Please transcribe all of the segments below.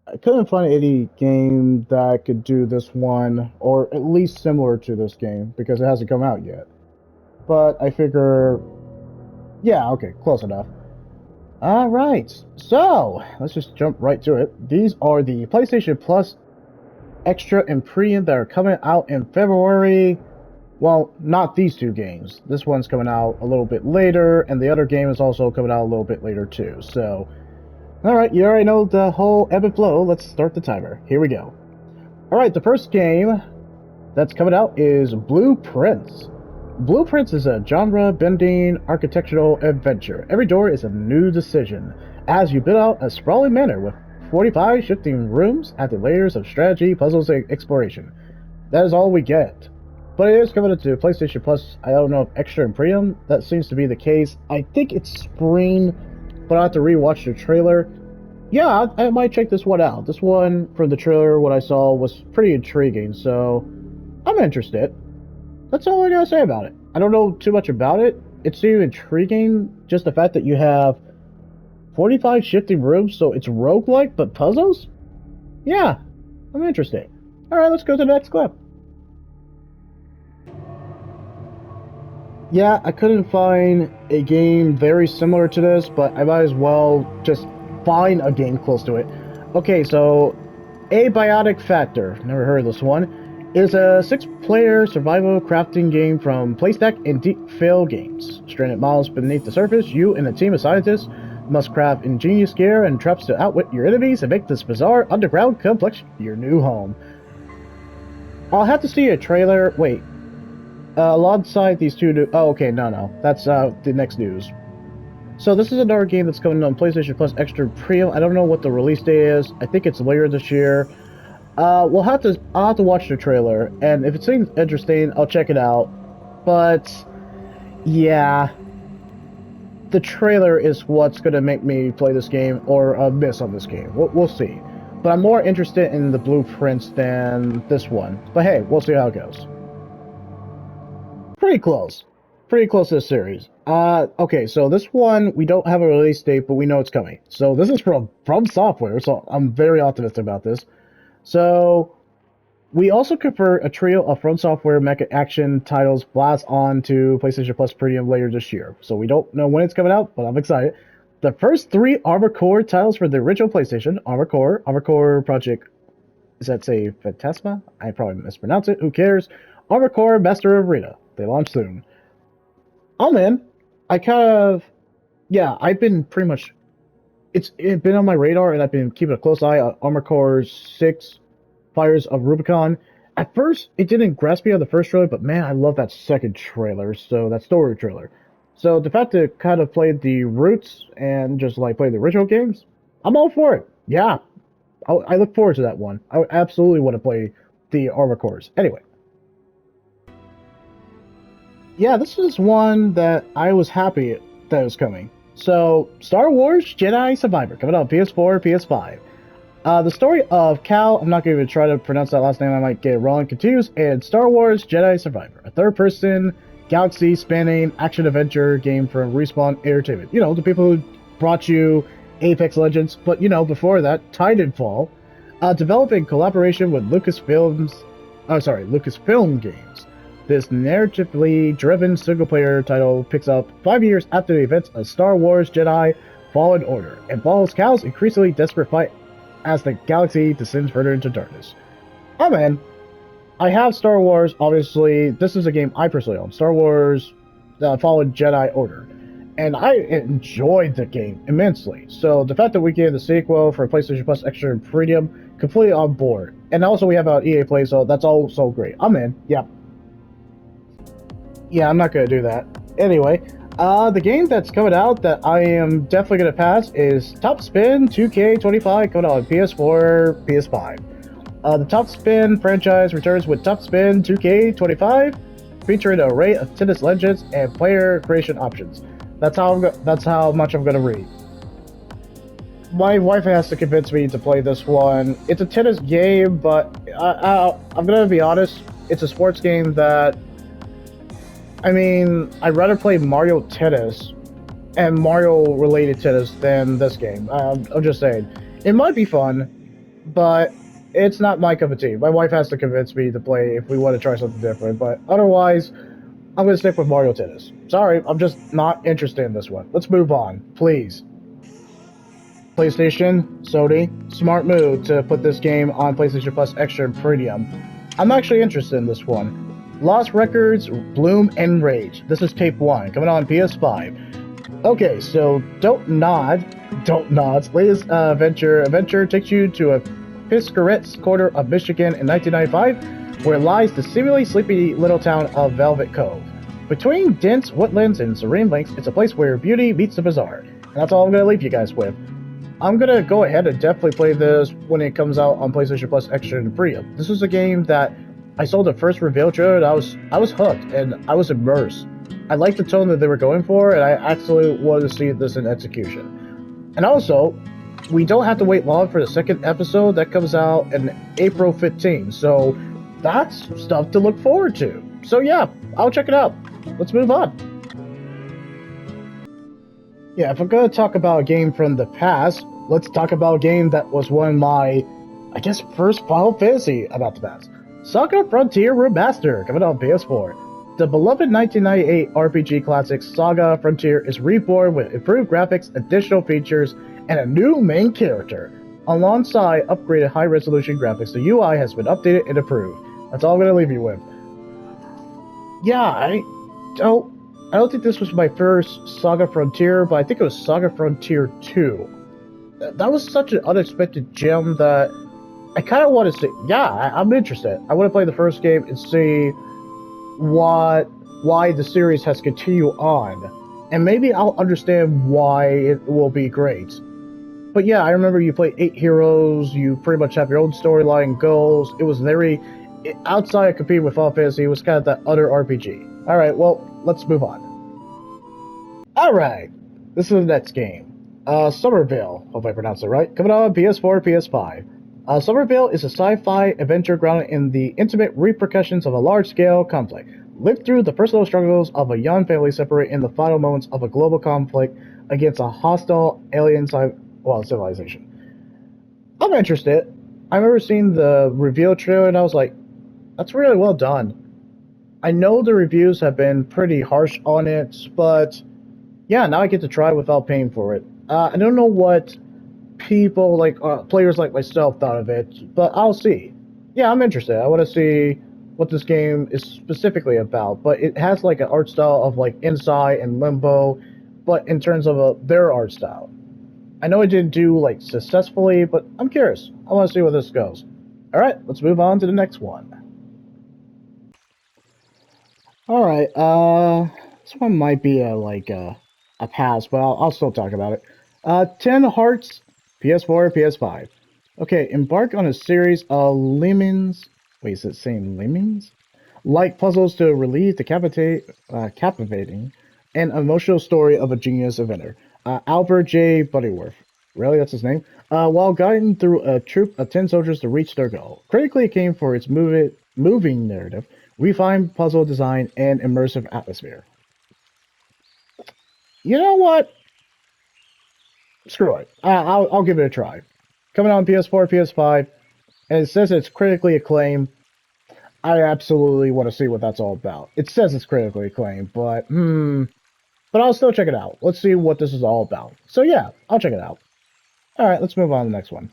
I couldn't find any game that could do this one, or at least similar to this game, because it hasn't come out yet. But I figure, yeah, okay, close enough. All right, so let's just jump right to it. These are the PlayStation Plus Extra and Premium that are coming out in February. Well, not these two games. This one's coming out a little bit later, and the other game is also coming out a little bit later too. So, all right, you already know the whole ebb and flow. Let's start the timer. Here we go. All right, the first game that's coming out is Blueprints. Blueprints is a genre-bending architectural adventure. Every door is a new decision as you build out a sprawling manor with 45 shifting rooms, adding layers of strategy, puzzles, and exploration. That is all we get. But it is coming to PlayStation Plus. I don't know if Extra and Premium. That seems to be the case. I think it's spring, but I have to rewatch the trailer. Yeah, I might check this one out. This one, from the trailer, what I saw was pretty intriguing, so I'm interested. That's all I gotta say about it. I don't know too much about it. It seemed intriguing, just the fact that you have 45 shifting rooms, so it's roguelike, but puzzles? Yeah, I'm interested. Alright, let's go to the next clip. Yeah, I couldn't find a game very similar to this, but I might as well just find a game close to it. Okay, so Abiotic Factor, never heard of this one, is a six-player survival crafting game from PlayStack and Deep Fail Games. Stranded miles beneath the surface, you and a team of scientists must craft ingenious gear and traps to outwit your enemies and make this bizarre underground complex your new home. I'll have to see a trailer. Wait, alongside these two new... Oh, okay, no. That's the next news. So this is another game that's coming on PlayStation Plus Extra Premium. I don't know what the release date is. I think it's later this year. I'll have to watch the trailer, and if it seems interesting, I'll check it out. But yeah, the trailer is what's gonna make me play this game or miss on this game. We'll see. But I'm more interested in the blueprints than this one. But hey, we'll see how it goes. Pretty close. Pretty close to this series. Okay, so this one, we don't have a release date, but we know it's coming. So this is from Software, so I'm very optimistic about this. So, we also convert a trio of From Software mecha action titles blast on to PlayStation Plus Premium later this year. So we don't know when it's coming out, but I'm excited. The first three Armor Core titles for the original PlayStation, Armor Core Project, is that say Phantasma? I probably mispronounced it, who cares? Armor Core Master of Rita. They launch soon. I'm in. I kind of, yeah, I've been pretty much, it's been on my radar, and I've been keeping a close eye on Armor Core 6, Fires of Rubicon. At first, it didn't grasp me on the first trailer, but man, I love that second trailer, so that story trailer. So the fact to kind of play the roots and just like play the original games, I'm all for it. Yeah, I look forward to that one. I absolutely want to play the Armor Cores. Anyway, yeah, this is one that I was happy that was coming. So, Star Wars Jedi Survivor, coming out on PS4, PS5. The story of Cal, I'm not going to try to pronounce that last name, I might get it wrong, continues, and Star Wars Jedi Survivor, a third-person, galaxy-spanning action-adventure game from Respawn Entertainment. You know, the people who brought you Apex Legends, but, you know, before that, Titanfall, developed in collaboration with Lucasfilm Games. This narratively driven single-player title picks up 5 years after the events of Star Wars Jedi Fallen Order and follows Cal's increasingly desperate fight as the galaxy descends further into darkness. Oh man, I have Star Wars, obviously. This is a game I personally own, Star Wars Fallen Jedi Order. And I enjoyed the game immensely. So the fact that we get the sequel for PlayStation Plus Extra and Premium, completely on board. And also we have EA Play, so that's also great. I'm in, yeah. Yeah, I'm not going to do that. Anyway, the game that's coming out that I am definitely going to pass is Top Spin 2K25, coming out on PS4, PS5. The Top Spin franchise returns with Top Spin 2K25, featuring an array of tennis legends and player creation options. That's how much I'm going to read. My wife has to convince me to play this one. It's a tennis game, but I'm going to be honest, it's a sports game that, I mean, I'd rather play Mario Tennis and Mario-related tennis than this game. I'm just saying. It might be fun, but it's not my cup of tea. My wife has to convince me to play if we want to try something different, but otherwise, I'm going to stick with Mario Tennis. Sorry, I'm just not interested in this one. Let's move on, please. PlayStation, Sony, smart move to put this game on PlayStation Plus Extra and Premium. I'm actually interested in this one. Lost Records, Bloom and Rage. This is Tape 1, coming on PS5. Okay, so Don't Nod's latest adventure takes you to a Piscaret's corner of Michigan in 1995, where lies the seemingly sleepy little town of Velvet Cove. Between dense woodlands and serene lakes, it's a place where beauty meets the bizarre. And that's all I'm going to leave you guys with. I'm going to go ahead and definitely play this when it comes out on PlayStation Plus Extra and Premium. This was a game that I saw the first reveal trailer and I was hooked and I was immersed. I liked the tone that they were going for, and I actually wanted to see this in execution. And also, we don't have to wait long for the second episode that comes out in April 15th, so that's stuff to look forward to. So yeah, I'll check it out. Let's move on. Yeah, if I'm gonna talk about a game from the past, let's talk about a game that was one of my, I guess, first Final Fantasy about the past. Saga Frontier Remaster, coming out on PS4. The beloved 1998 RPG classic Saga Frontier is reborn with improved graphics, additional features, and a new main character. Alongside upgraded high-resolution graphics, the UI has been updated and improved. That's all I'm going to leave you with. Yeah, I don't think this was my first Saga Frontier, but I think it was Saga Frontier 2. That was such an unexpected gem that I kind of want to see. Yeah, I'm interested. I want to play the first game and see why the series has continued on, and maybe I'll understand why it will be great. But yeah, I remember you play 8 heroes, you pretty much have your own storyline goals. It was very outside of competing with Final Fantasy. It was kind of that other RPG. All right, well, let's move on. All right, this is the next game. Somerville, hope I pronounced it right. Coming out on PS4, PS5. Somerville is a sci-fi adventure grounded in the intimate repercussions of a large-scale conflict. Live through the personal struggles of a young family separated in the final moments of a global conflict against a hostile alien civilization. I'm interested. I remember seeing the reveal trailer and I was like, that's really well done. I know the reviews have been pretty harsh on it, but yeah, now I get to try without paying for it. I don't know what people like players like myself thought of it, but I'll see. Yeah, I'm interested. I want to see what this game is specifically about, but it has like an art style of like Inside and Limbo, but in terms of their art style. I know it didn't do like successfully, but I'm curious. I want to see where this goes. All right, let's move on to the next one. All right, this one might be a pass, but I'll still talk about it. 10 Hearts, PS4, PS5. Okay, embark on a series of lemons. Wait, is it saying lemons? Like puzzles to relieve the captivating and emotional story of a genius inventor, Albert J. Butterworth. Really, that's his name? While guiding through a troop of 10 soldiers to reach their goal. Critically acclaimed for its moving narrative, refined puzzle design, and immersive atmosphere. You know what? Screw it. I'll give it a try. Coming on PS4, PS5, and it says it's critically acclaimed. I absolutely want to see what that's all about. It says it's critically acclaimed, but I'll still check it out. Let's see what this is all about. So yeah, I'll check it out. Alright, let's move on to the next one.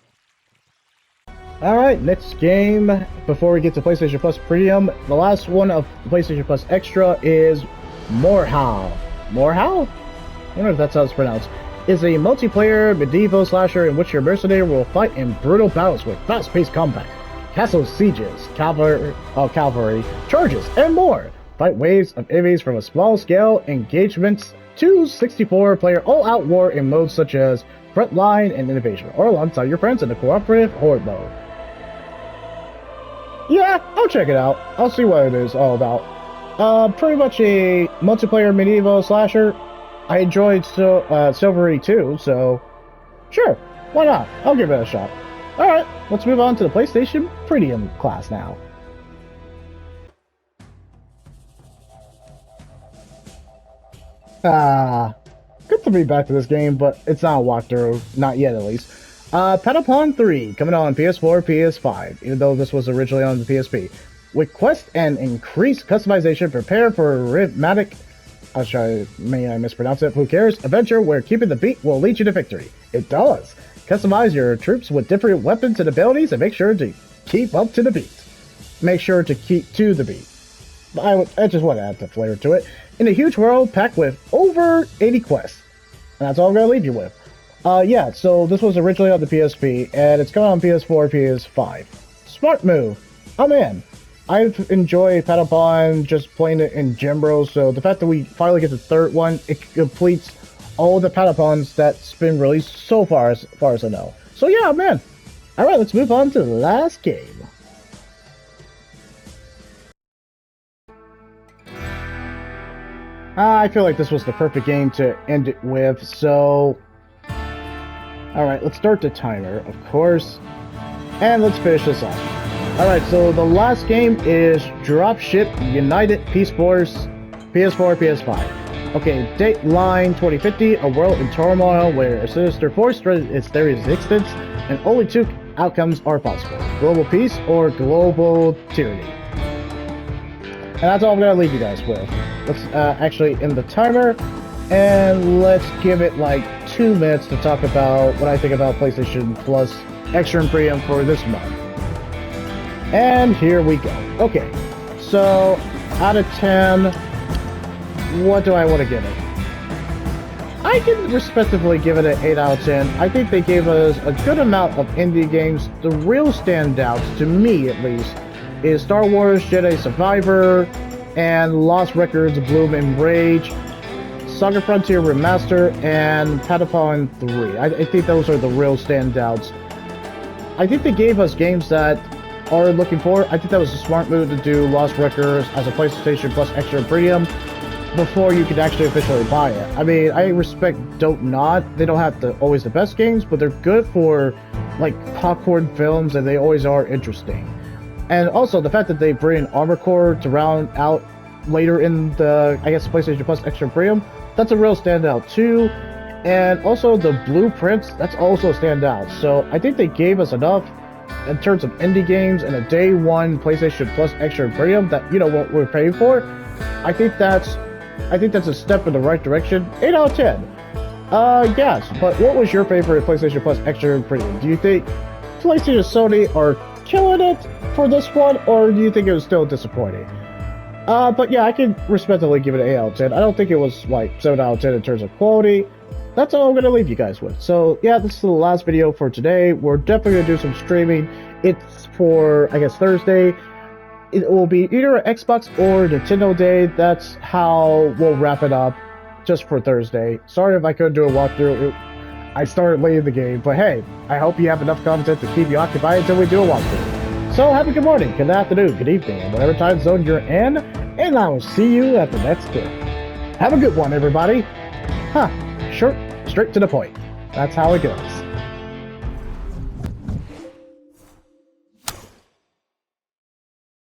Alright, next game. Before we get to PlayStation Plus Premium, the last one of PlayStation Plus Extra is Morehau. Morehau? I wonder if that's how it's pronounced. Is a multiplayer medieval slasher in which your mercenary will fight in brutal battles with fast-paced combat, castle sieges, cavalry charges, and more. Fight waves of enemies from a small-scale engagements to 64-player all-out war in modes such as Frontline and Invasion, or alongside your friends in the cooperative Horde mode. Yeah, I'll check it out. I'll see what it is all about. Pretty much a multiplayer medieval slasher. I enjoyed Silvery too, so sure, why not? I'll give it a shot. Alright, let's move on to the PlayStation Premium class now. Good to be back to this game, but it's not a walkthrough, not yet at least. Patapon 3, coming out on PS4, PS5, even though this was originally on the PSP. With quest and increased customization, prepare for a rhythmic, may I mispronounce it, who cares, adventure where keeping the beat will lead you to victory. It does. Customize your troops with different weapons and abilities and make sure to keep up to the beat. Make sure to keep to the beat. I just want to add the flair to it. In a huge world packed with over 80 quests. And that's all I'm going to leave you with. Yeah, so this was originally on the PSP, and it's coming on PS4, PS5. Smart move. I'm in. I've enjoyed Patapon just playing it in Gym Bros, so the fact that we finally get the third one, it completes all the Patapons that's been released so far as I know. So yeah, man. Alright, let's move on to the last game. I feel like this was the perfect game to end it with, so... Alright, let's start the timer, of course. And let's finish this off. Alright, so the last game is Dropship United Peace Force, PS4, PS5. Okay, Dateline 2050, a world in turmoil where a sinister force threatens their existence, and only two outcomes are possible. Global peace or global tyranny. And that's all I'm going to leave you guys with. Let's actually end the timer, and let's give it like 2 minutes to talk about what I think about PlayStation Plus Extra and Premium for this month. And here we go. Okay, so out of 10, what do I want to give it? I can respectively give it an 8 out of 10. I think they gave us a good amount of indie games. The real standouts, to me at least, is Star Wars Jedi Survivor and Lost Records Bloom and Rage, Saga Frontier Remaster, and Patapon 3. I think those are the real standouts. I think they gave us games that are looking for. I think that was a smart move to do Lost Records as a PlayStation Plus Extra Premium before you could actually officially buy it. I mean, I respect Don't Nod. They don't have always the best games, but they're good for like popcorn films, and they always are interesting. And also the fact that they bring Armored Core to round out later in the, I guess, PlayStation Plus Extra Premium, that's a real standout too. And also the blueprints, that's also a standout. So I think they gave us enough in terms of indie games and a day one PlayStation Plus Extra Premium that, you know, what we're paying for. I think that's a step in the right direction. 8 out of 10. Yes, but what was your favorite PlayStation Plus Extra Premium? Do you think PlayStation Sony are killing it for this one, or do you think it was still disappointing? But yeah, I can respectively give it an 8 out of 10. I don't think it was like 7 out of 10 in terms of quality. That's all I'm going to leave you guys with. So yeah, this is the last video for today. We're definitely going to do some streaming. It's for, I guess, Thursday. It will be either Xbox or Nintendo Day. That's how we'll wrap it up just for Thursday. Sorry if I couldn't do a walkthrough. I started late in the game, but hey, I hope you have enough content to keep you occupied until we do a walkthrough. So have a good morning, good afternoon, good evening, and whatever time zone you're in, and I will see you at the next clip. Have a good one, everybody. Short, straight to the point. That's how it goes.